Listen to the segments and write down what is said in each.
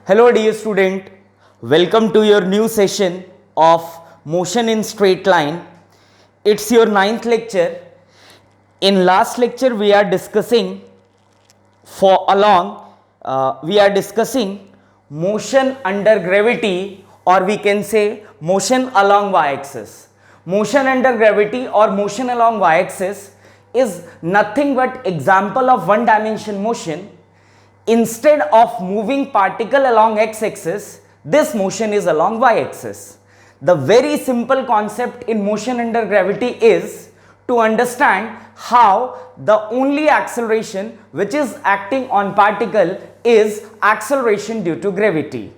Hello dear student, welcome to your new session of motion in straight line. It's your ninth lecture. In last lecture we are discussing motion under gravity, or we can say motion along y-axis. Motion under gravity or motion along y-axis is nothing but example of one dimension motion. Instead of moving particle along x-axis, this motion is along y-axis. The very simple concept in motion under gravity is to understand how the only acceleration which is acting on particle is acceleration due to gravity.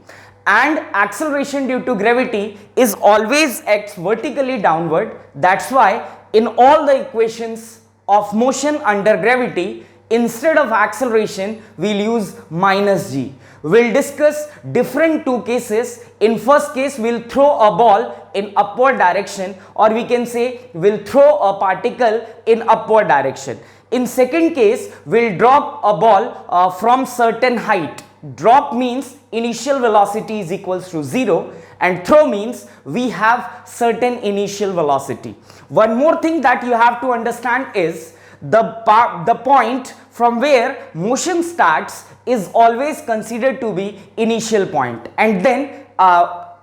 And acceleration due to gravity is always acts vertically downward. That's why in all the equations of motion under gravity, instead of acceleration, we'll use minus g. We'll discuss different two cases. In first case, we'll throw a ball in upward direction, or we can say we'll throw a particle in upward direction. In second case, we'll drop a ball from certain height. Drop means initial velocity is equals to 0, and throw means we have certain initial velocity. One more thing that you have to understand is the point from where motion starts is always considered to be initial point, and then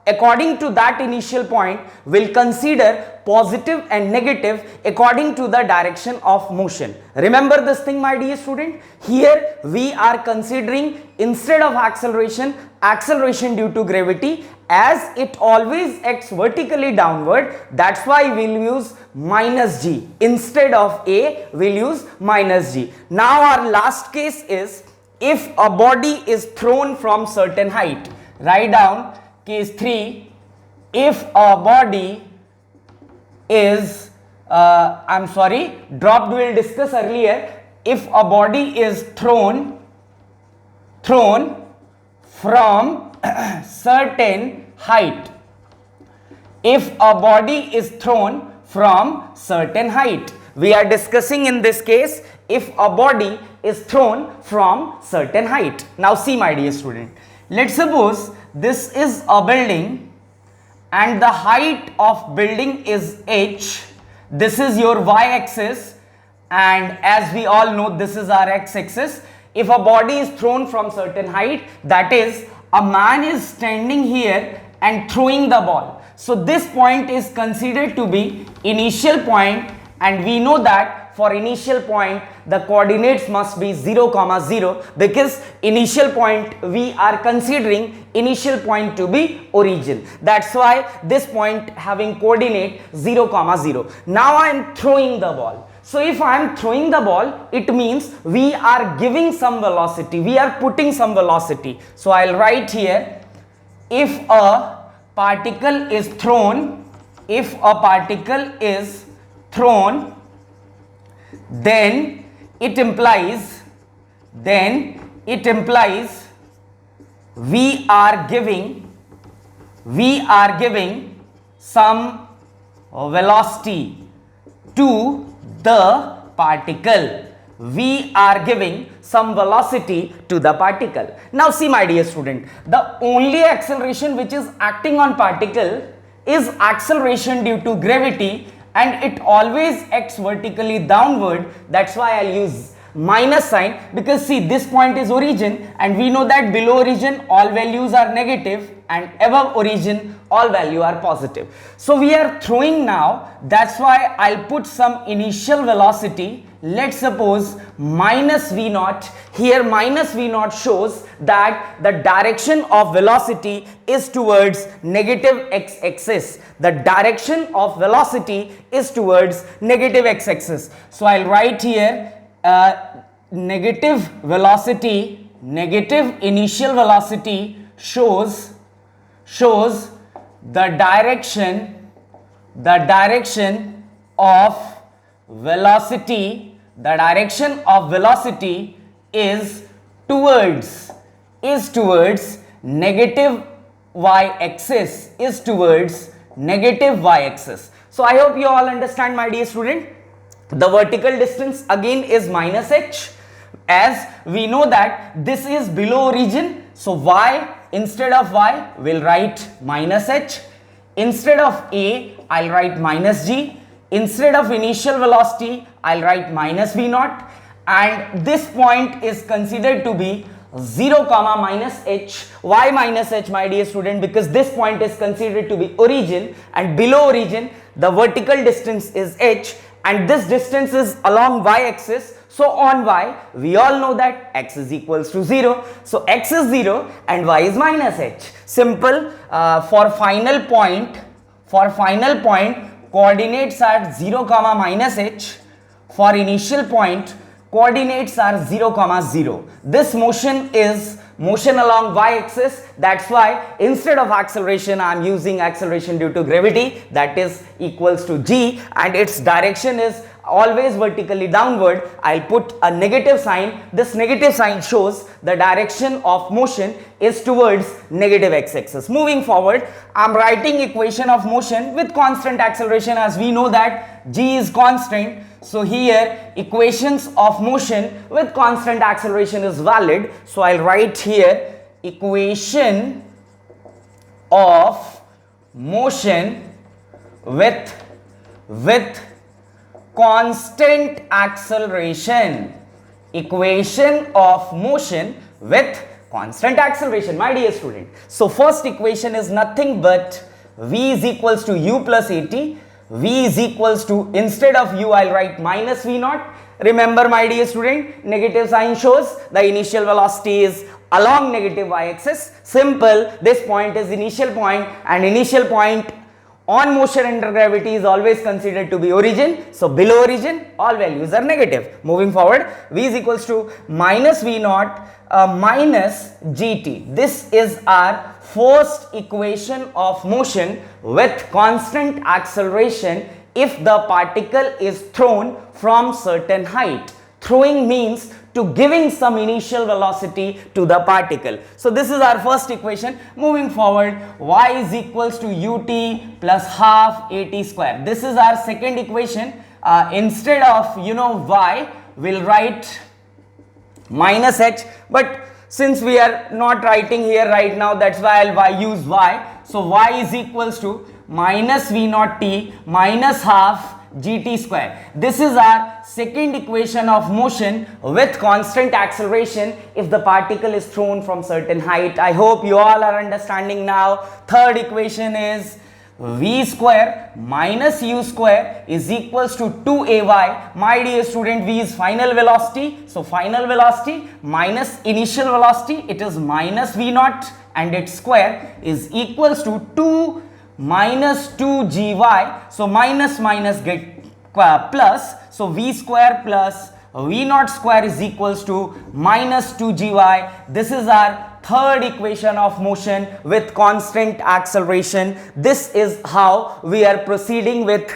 according to that initial point we'll consider positive and negative according to the direction of motion. Remember this thing, my dear student. Here we are considering, instead of acceleration, acceleration due to gravity, as it always acts vertically downward. That's why we'll use minus g. Instead of a, we'll use minus g. Now our last case is if a body is thrown from certain height. Write down case 3. If a body is dropped, we'll discuss earlier. If a body is thrown from certain height. If a body is thrown from certain height, we are discussing in this case if a body is thrown from certain height. Now see, my dear student, let's suppose this is a building and the height of building is h. This is your y-axis, and as we all know, this is our x-axis. If a body is thrown from certain height, that is, a man is standing here and throwing the ball. So this point is considered to be initial point, and we know that for initial point the coordinates must be 0, 0, because initial point, we are considering initial point to be origin. That's why this point having coordinate 0, 0. Now I am throwing the ball. So if I am throwing the ball, it means we are giving some velocity, we are putting some velocity. So I'll write here, if a particle is thrown, then it implies we are giving some velocity to the particle. We are giving some velocity to the particle. Now see, my dear student, the only acceleration which is acting on particle is acceleration due to gravity, and it always acts vertically downward. That's why I'll use minus sign, because see, this point is origin, and we know that below origin all values are negative and above origin all value are positive. So we are throwing now, that's why I'll put some initial velocity. Let's suppose minus v naught. Here minus v naught shows that the direction of velocity is towards negative x-axis. The direction of velocity is towards negative x-axis. So I'll write here negative velocity, negative initial velocity shows the direction of velocity, is towards negative y-axis, So I hope you all understand, my dear student. The vertical distance again is minus h, as we know that this is below origin. So y instead of y, we'll write minus h. Instead of a, I'll write minus g. Instead of initial velocity, I'll write minus v naught. And this point is considered to be 0 comma minus h. Why minus h, my dear student? Because this point is considered to be origin, and below origin the vertical distance is h, and this distance is along y-axis. So on y, we all know that x is equals to 0. So x is 0 and y is minus h. Simple. For final point, coordinates are 0 comma minus h. For initial point, coordinates are 0 comma 0. This motion is motion along y-axis. That's why instead of acceleration, I am using acceleration due to gravity, that is equals to g, and its direction is always vertically downward. I'll put a negative sign. This negative sign shows the direction of motion is towards negative x-axis. Moving forward, I'm writing equation of motion with constant acceleration, as we know that g is constant. So here equations of motion with constant acceleration is valid. So I'll write here equation of motion with constant acceleration. Equation of motion with constant acceleration, my dear student. So first equation is nothing but v is equals to u plus at. V is equals to, instead of u, I'll write minus v naught. Remember, my dear student, negative sign shows the initial velocity is along negative y-axis. Simple. This point is initial point, and initial point on motion under gravity is always considered to be origin. So below origin, all values are negative. Moving forward, v is equals to minus v naught minus gt. This is our first equation of motion with constant acceleration if the particle is thrown from certain height. Throwing means to giving some initial velocity to the particle. So this is our first equation. Moving forward, y is equals to ut plus half at square. This is our second equation. Instead of y, we'll write minus h, but since we are not writing here right now, that's why I'll use y. So y is equals to minus v naught t minus half gt square. This is our second equation of motion with constant acceleration if the particle is thrown from certain height. I hope you all are understanding now. Third equation is v square minus u square is equals to 2ay. My dear student, v is final velocity. So final velocity minus initial velocity, it is minus v naught, and its square is equals to 2 minus 2gy. So minus get plus. So v square plus v naught square is equals to minus 2gy. This is our third equation of motion with constant acceleration. This is how we are proceeding with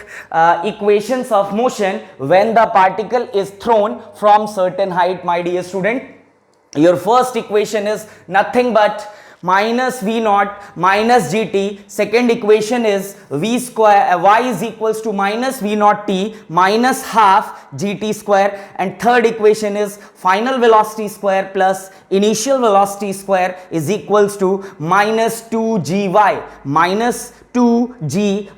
equations of motion when the particle is thrown from certain height, my dear student. Your first equation is nothing but minus v naught minus gt. Second equation is v square y is equals to minus v naught t minus half gt square, and third equation is final velocity square plus initial velocity square is equals to minus 2gy minus 2gy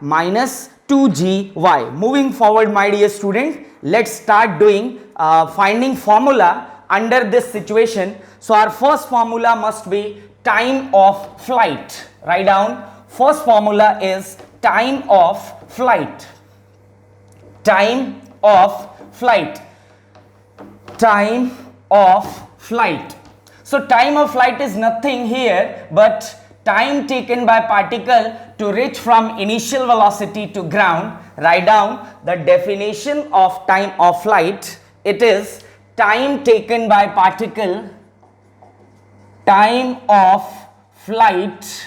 minus 2gy. Moving forward, my dear student, let's start doing finding formula under this situation. So our first formula must be time of flight. Write down. First formula is time of flight. Time of flight. Time of flight. So time of flight is nothing here but time taken by particle to reach from initial velocity to ground. Write down the definition of time of flight. It is time taken by particle, time of flight,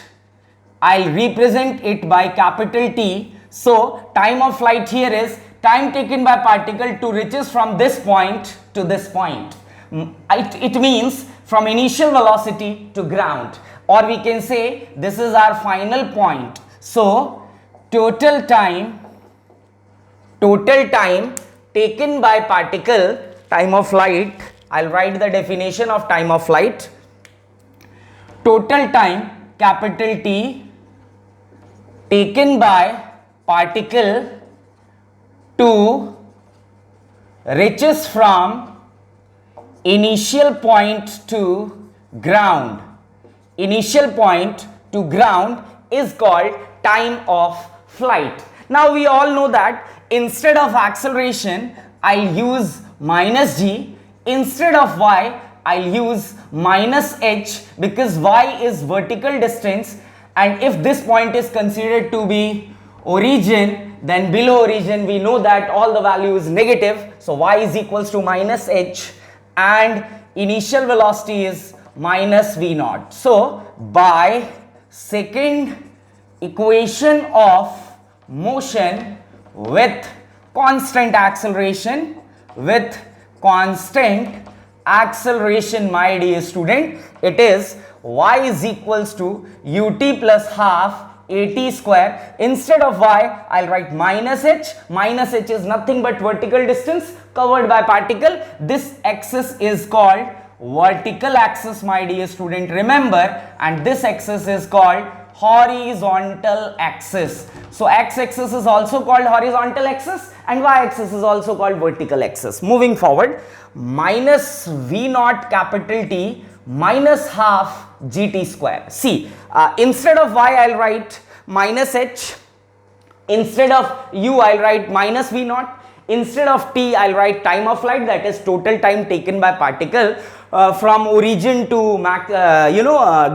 I'll represent it by capital T. So time of flight here is time taken by particle to reaches from this point to this point. It means from initial velocity to ground, or we can say this is our final point. So total time taken by particle, time of flight, I'll write the definition of time of flight. total time capital T taken by particle to reaches from initial point to ground. Initial point to ground is called time of flight. Now we all know that instead of acceleration I'll use minus g, instead of y I'll use minus h, because y is vertical distance, and if this point is considered to be origin, then below origin we know that all the value is negative, so y is equals to minus h and initial velocity is minus v naught. So by second equation of motion with constant acceleration, my dear student, it is y is equals to ut plus half at square. Instead of y I'll write minus h. Minus h is nothing but vertical distance covered by particle. This axis is called vertical axis, my dear student, remember, and this axis is called horizontal axis. So x-axis is also called horizontal axis and y-axis is also called vertical axis. Moving forward, minus v naught capital T minus half gt square. See, instead of y I'll write minus h, instead of u I'll write minus v naught, instead of t I'll write time of flight, that is total time taken by particle from origin to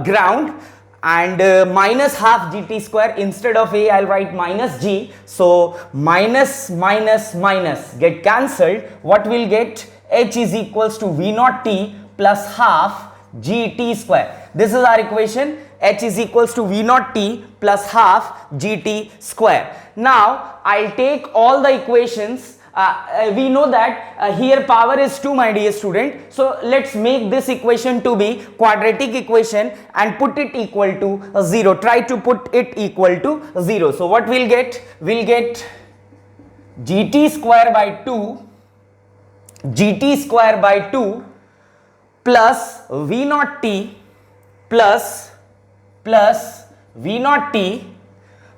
ground, and minus half gt square. Instead of a I'll write minus g, so minus minus minus get cancelled. What we'll get? H is equals to v naught t plus half gt square. This is our equation. H is equals to v naught t plus half gt square. Now I'll take all the equations. We know that here power is 2, my dear student. So let's make this equation to be quadratic equation and put it equal to 0. Try to put it equal to 0. So what we'll get? We'll get gt square by 2 plus v naught t plus v naught t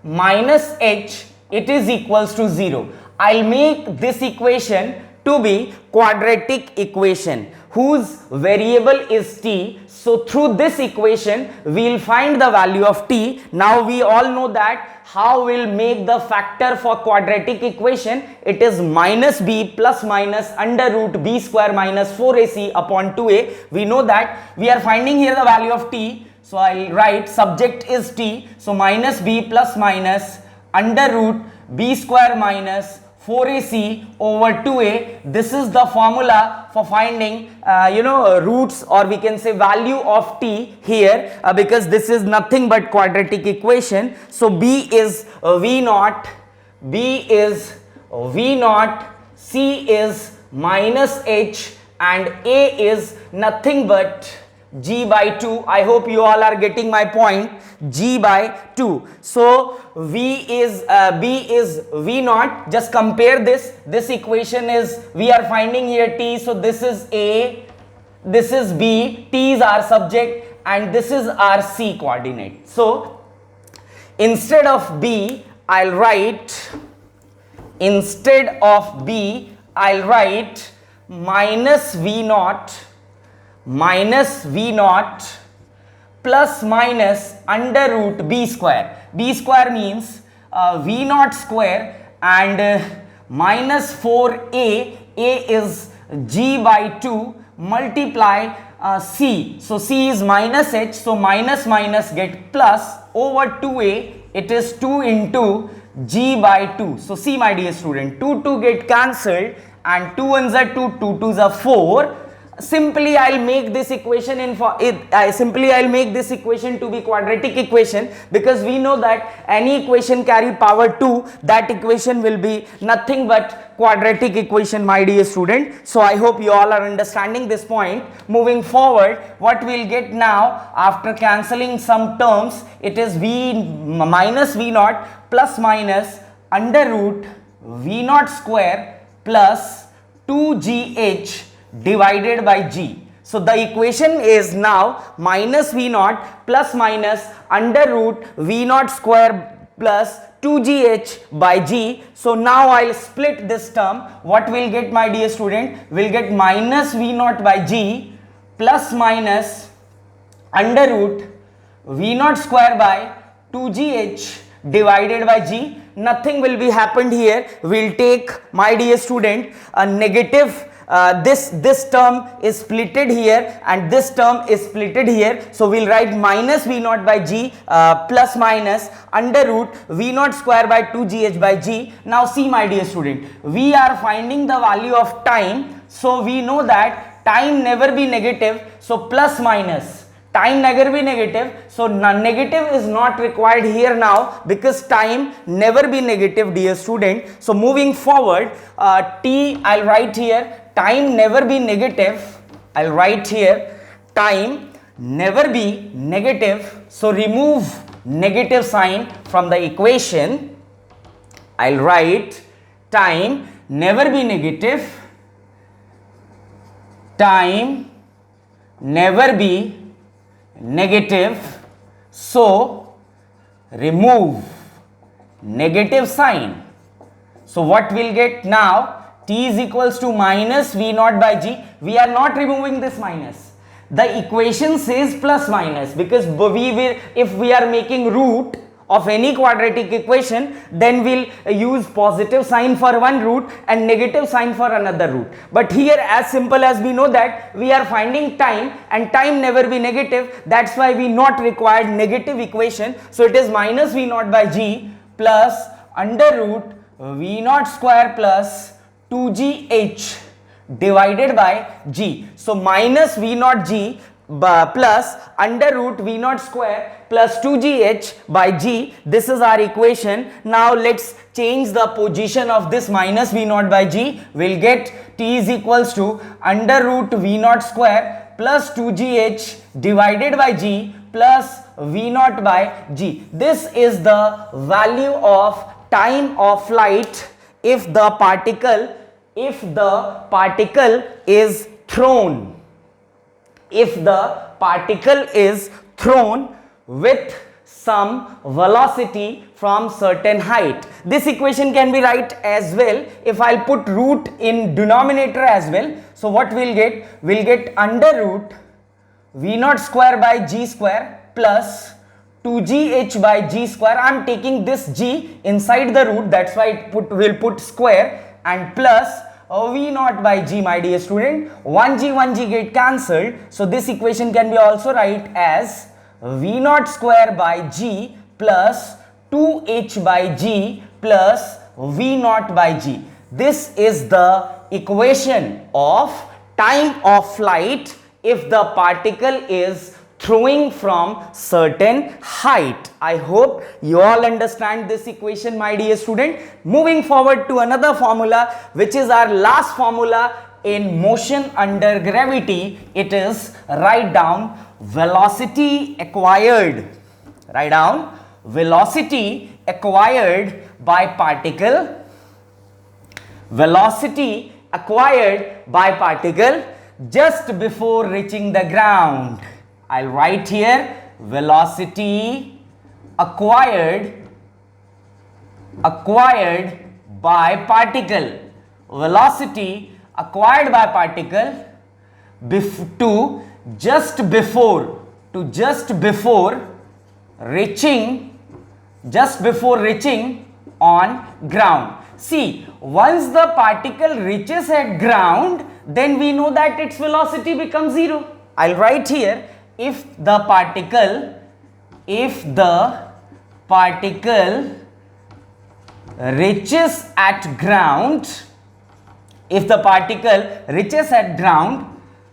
minus h, it is equals to 0. I'll make this equation to be quadratic equation whose variable is t. So through this equation we'll find the value of t. Now we all know that how we'll make the factor for quadratic equation. It is minus b plus minus under root b square minus 4ac upon 2a. We know that we are finding here the value of t. So I'll write subject is t. So minus b plus minus under root b square minus 4ac over 2a. This is the formula for finding roots, or we can say value of t here, because this is nothing but quadratic equation. So b is v naught, c is minus h, and a is nothing but g by 2. I hope you all are getting my point. G by 2. So b is v naught. Just compare this equation is, we are finding here t, so this is a, this is b, t is our subject and this is our c coordinate. So instead of b I'll write minus v naught plus minus under root b square. B square means v naught square and minus 4a, a is g by 2 multiply c. So c is minus h, so minus minus get plus over 2a, it is 2 into g by 2. So see, my dear student, 2 get cancelled and 2 ones are 2, 2 2s are 4. Simply I'll make this equation I'll make this equation to be quadratic equation, because we know that any equation carry power 2, that equation will be nothing but quadratic equation, my dear student. So I hope you all are understanding this point. Moving forward, what we'll get now after cancelling some terms, it is v minus v naught plus minus under root v naught square plus 2gh divided by g. So the equation is now minus V naught plus minus under root V naught square plus 2gh by g. So now I'll split this term. What we'll get, my dear student? We'll get minus V naught by g plus minus under root V naught square by 2gh divided by g. Nothing will be happened here. We'll take, my dear student, a negative. This term is splitted here and this term is splitted here. So we'll write minus V naught by g plus minus under root V naught square by 2gh by g. Now see, my dear student, we are finding the value of time. So we know that time never be negative. So plus minus. Time never be negative, so negative is not required here now because time never be negative, dear student. So moving forward, t I'll write here, time never be negative. I'll write here, time never be negative. So remove negative sign from the equation. I'll write time never be negative. Time never be negative, so remove negative sign. So what we'll get now, t is equals to minus V naught by g. We are not removing this minus. The equation says plus minus because if we are making root of any quadratic equation, then we'll use positive sign for one root and negative sign for another root. But here, as simple as we know that we are finding time and time never be negative, that's why we not required negative equation. So it is minus V naught by g plus under root V naught square plus 2gh divided by g. So minus V naught g plus under root V naught square plus 2gh by g. This is our equation. Now let's change the position of this minus V naught by g. We'll get t is equals to under root V naught square plus 2gh divided by g plus V naught by g. This is the value of time of flight if the particle is thrown. If the particle is thrown with some velocity from certain height. This equation can be right as well if I'll put root in denominator as well. So what we'll get? We'll get under root V naught square by g square plus 2gh by g square. I'm taking this g inside the root, that's why we'll put square, and plus V naught by g, my dear student. 1g get cancelled. So this equation can be also write as V naught square by g plus 2h by g plus V naught by g. This is the equation of time of flight if the particle is throwing from certain height. I hope you all understand this equation, my dear student. Moving forward to another formula, which is our last formula in motion under gravity. It is, write down velocity acquired. Write down velocity acquired by particle. Velocity acquired by particle just before reaching the ground. I'll write here velocity acquired by particle. Velocity acquired by particle just before reaching on ground. See, once the particle reaches at ground, then we know that its velocity becomes zero. I'll write here, if the particle reaches at ground,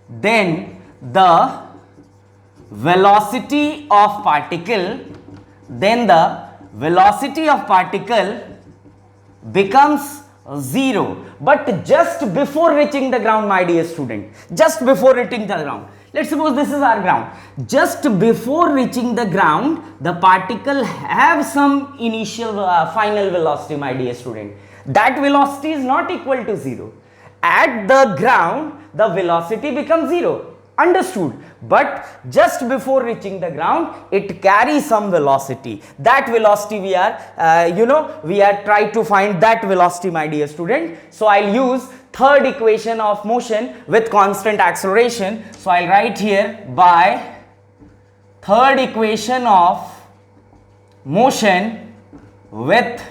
then the velocity of particle becomes zero. But just before reaching the ground, my dear student, just before reaching the ground, let's suppose this is our ground. Just before reaching the ground, the particle have some initial final velocity, my dear student. That velocity is not equal to zero. At the ground, the velocity becomes zero. understood, but just before reaching the ground it carries some velocity. That velocity we are we are trying to find that velocity, my dear student. So I'll use third equation of motion with constant acceleration. So I'll write here, by third equation of motion with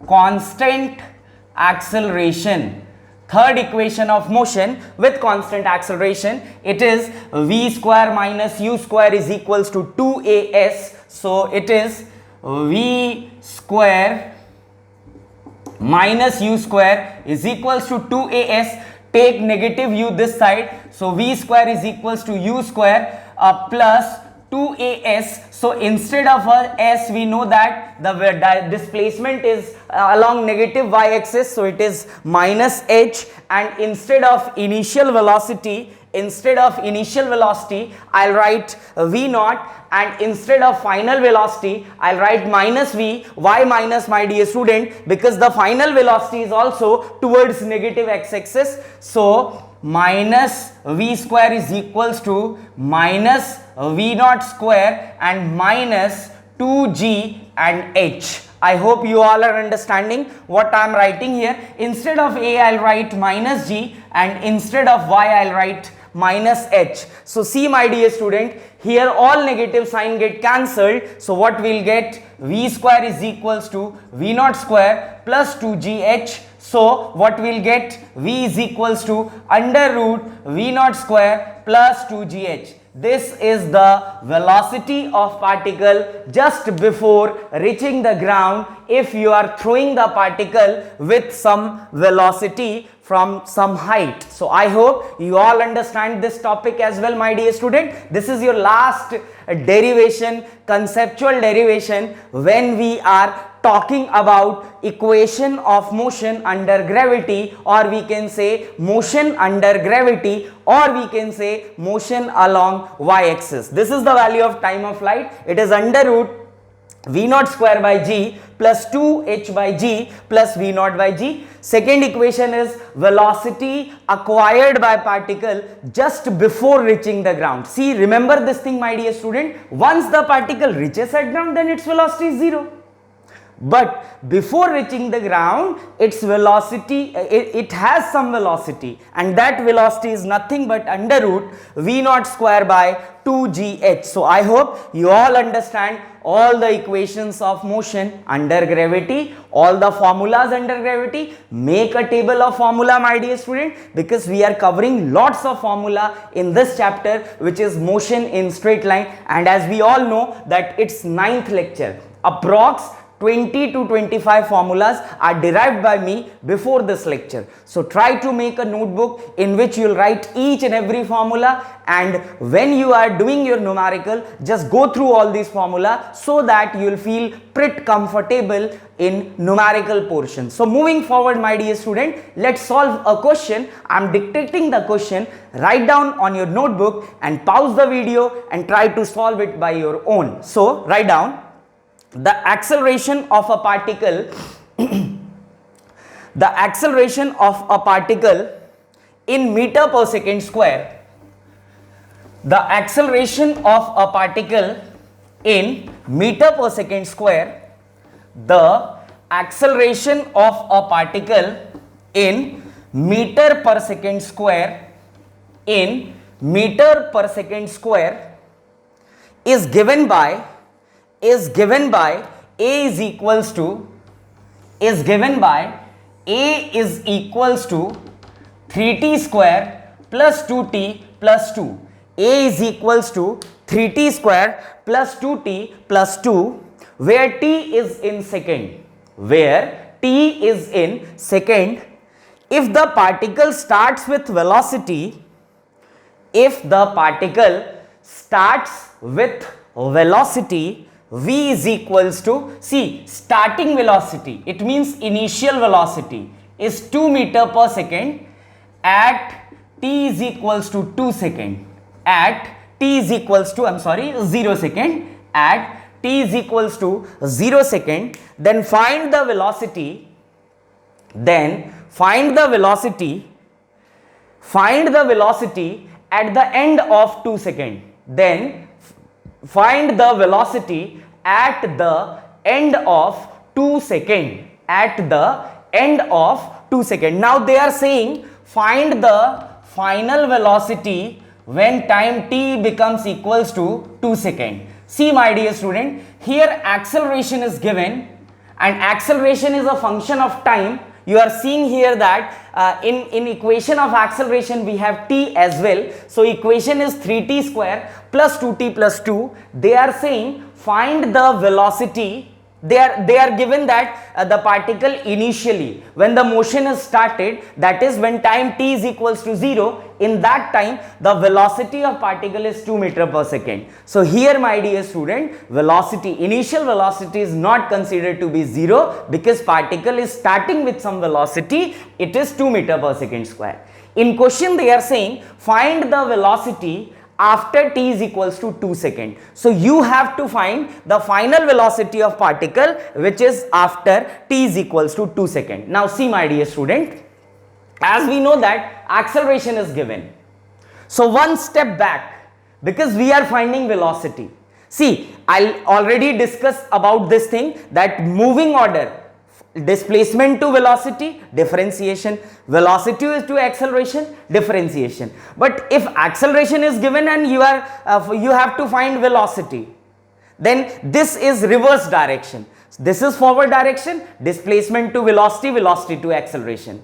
constant acceleration. Third equation of motion with constant acceleration, it is v square minus u square is equals to 2as. So it is v square minus u square is equals to 2as. Take negative u this side, so v square is equals to u square plus 2as. So instead of a s, we know that the displacement is along negative y-axis, so it is minus h, and instead of initial velocity I'll write v naught, and instead of final velocity I'll write minus v. Why minus, my dear student? Because the final velocity is also towards negative x-axis. So minus v square is equals to minus v naught square and minus 2g and h. I hope you all are understanding what I am writing here. Instead of a I'll write minus g, and instead of y I'll write minus h. So see, my dear student, here all negative sign get cancelled. So what we'll get, v square is equals to v naught square plus 2gh. So what we'll get, v is equals to under root v naught square plus 2gh. This is the velocity of particle just before reaching the ground if you are throwing the particle with some velocity from some height. So I hope you all understand this topic as well, my dear student. This is your last derivation, conceptual derivation, when we are talking about equation of motion under gravity, or we can say motion under gravity, or we can say motion along y-axis. This is the value of time of flight. It is under root v naught square by g plus 2h by g plus v naught by g. Second equation is velocity acquired by particle just before reaching the ground. See, remember this thing, my dear student. Once the particle reaches at ground, then its velocity is 0. But before reaching the ground, its velocity, it has some velocity, and that velocity is nothing but under root v naught square by 2gh. So I hope you all understand all the equations of motion under gravity, all the formulas under gravity. Make a table of formula, my dear student, because we are covering lots of formula in this chapter, which is motion in straight line. And as we all know that it's 9th lecture, approx 20 to 25 formulas are derived by me before this lecture. So try to make a notebook in which you'll write each and every formula, and when you are doing your numerical, just go through all these formula so that you'll feel pretty comfortable in numerical portion. So moving forward, my dear student, let's solve a question. I'm dictating the question. Write down on your notebook and pause the video and try to solve it by your own. So write down the acceleration of a particle in meter per second square. The acceleration of a particle in meter per second square. The acceleration of a particle in meter per second square is given by A is equals to 3t square plus 2t plus 2. A is equals to 3t square plus 2t plus 2, where t is in second. If the particle starts with velocity, v is equals to, see, starting velocity, it means initial velocity is 2 meter per second at t is equals to 2 second, at t is equals to, 0 second, at t is equals to 0 second, then find the velocity, at the end of 2 seconds. Then find the velocity at the end of 2 seconds. At the end of 2 seconds. Now they are saying find the final velocity when time t becomes equals to 2 seconds. See my dear student, here acceleration is given and acceleration is a function of time. You are seeing here that in equation of acceleration we have t as well. So equation is 3t square plus 2t plus 2. They are saying find the velocity. They are given that the particle initially when the motion is started, that is when time t is equals to 0, in that time the velocity of particle is 2 meter per second. So here my dear student, velocity, initial velocity is not considered to be 0 because particle is starting with some velocity, it is 2 meter per second square. In question they are saying find the velocity after t is equals to 2 seconds. So you have to find the final velocity of particle which is after t is equals to 2 seconds. Now see my dear student, as we know that acceleration is given. So one step back because we are finding velocity. See, I'll already discuss about this thing that moving order, displacement to velocity, differentiation, velocity is to acceleration, differentiation. But if acceleration is given and you have to find velocity, then this is reverse direction. This is forward direction, displacement to velocity, velocity to acceleration.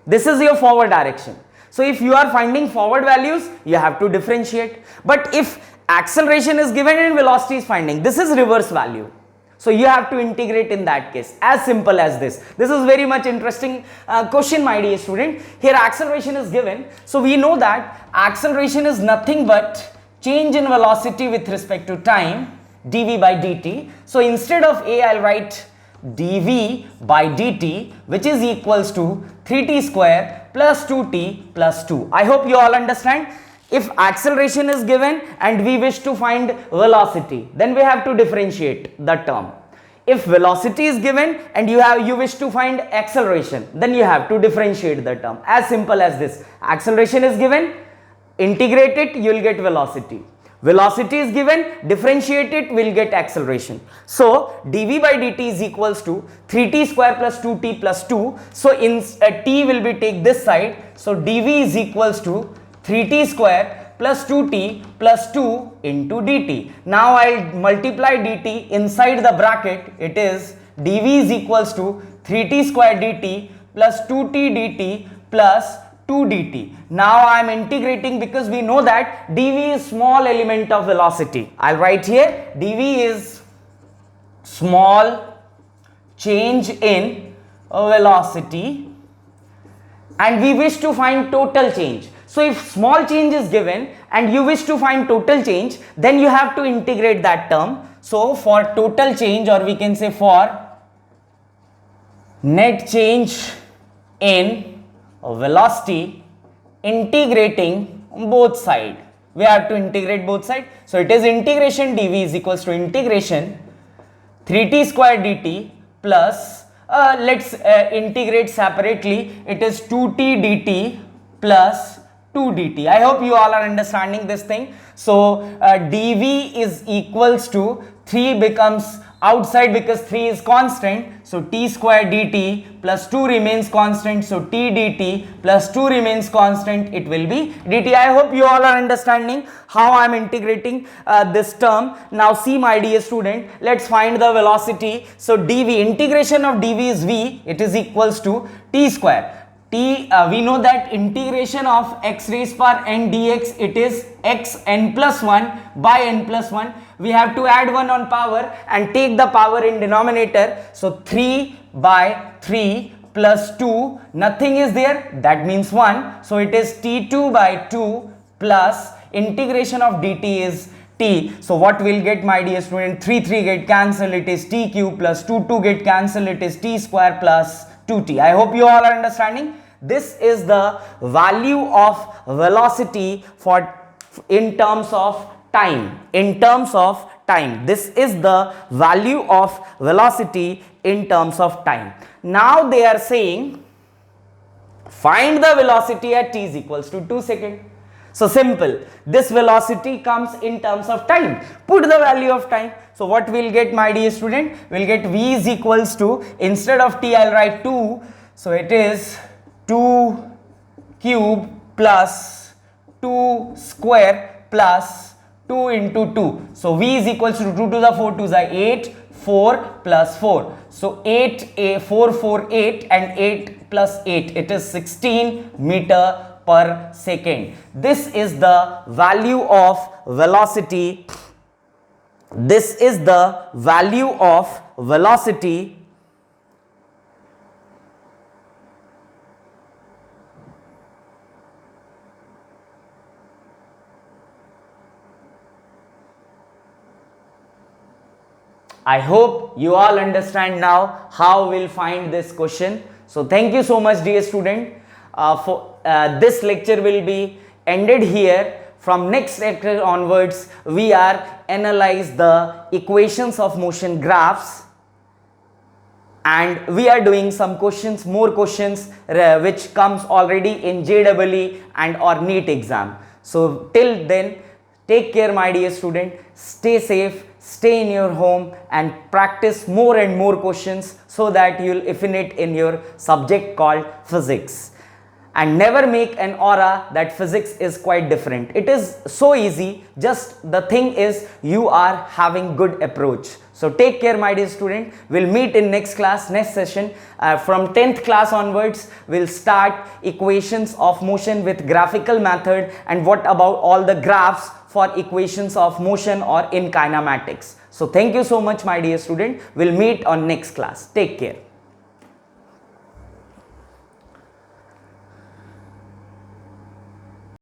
This is your forward direction. So if you are finding forward values, you have to differentiate. But if acceleration is given and velocity is finding, this is reverse value. So you have to integrate in that case, as simple as this. This is very much interesting question my dear student. Here acceleration is given. So we know that acceleration is nothing but change in velocity with respect to time, dv by dt. So instead of a, I'll write dv by dt, which is equals to 3t square plus 2t plus 2. I hope you all understand. If acceleration is given and we wish to find velocity, then we have to differentiate the term. If velocity is given and you wish to find acceleration, then you have to differentiate the term. As simple as this. Acceleration is given, integrate it, you will get velocity. Velocity is given, differentiate it, we will get acceleration. So dv by dt is equals to 3t square plus 2t plus 2. So in t will be take this side. So dv is equals to 3t square plus 2t plus 2 into dt. Now I'll multiply dt inside the bracket. It is dv is equals to 3t square dt plus 2t dt plus 2 dt. Now I am integrating because we know that dv is small element of velocity. I'll write here dv is small change in velocity and we wish to find total change. So if small change is given and you wish to find total change, then you have to integrate that term. So for total change, or we can say for net change in velocity, integrating both sides. We have to integrate both sides. So it is integration dv is equals to integration 3t square dt plus let's integrate separately. It is 2t dt plus 2 dt. I hope you all are understanding this thing. So dv is equals to 3 becomes outside because 3 is constant. So t square dt plus 2 remains constant. So t dt plus 2 remains constant. It will be dt. I hope you all are understanding how I am integrating this term. Now see my dear student, let's find the velocity. So dv, integration of dv is v. It is equals to t square. We know that integration of x raised power n dx, it is x n plus 1 by n plus 1. We have to add 1 on power and take the power in denominator. So 3 by 3 plus 2, nothing is there, that means 1. So it is t2 by 2 plus integration of dt is t. So what will get my dear student, 3 get cancelled, it is t cube plus 2 get cancelled, it is t square plus 2t. I hope you all are understanding. This is the value of velocity in terms of time. In terms of time, this is the value of velocity in terms of time. Now they are saying find the velocity at t is equals to 2 seconds. So simple, this velocity comes in terms of time. Put the value of time. So what we'll get, my dear student, we'll get v is equals to, instead of t I'll write 2, so it is 2 cube plus 2 square plus 2 into 2. So v is equals to 2 to the 4 2 is 8, 4 plus 4. So 8, 4, 4, 8 and 8 plus 8, it is 16 meter per second. This is the value of velocity. This is the value of velocity I hope you all understand now how we'll find this question. So thank you so much, dear student. This lecture will be ended here. From next lecture onwards, we are analyze the equations of motion graphs, and we are doing some questions, more questions which comes already in JEE and or NEET exam. So till then, take care, my dear student. Stay safe, stay in your home and practice more and more questions so that you'll effinite in your subject called physics. And never make an aura that physics is quite different. It is so easy, just the thing is you are having good approach. So take care, my dear student. We'll meet in next class, next session. From 10th class onwards, we'll start equations of motion with graphical method, and what about all the graphs for equations of motion or in kinematics. So thank you so much, my dear student. We'll meet on next class. Take care.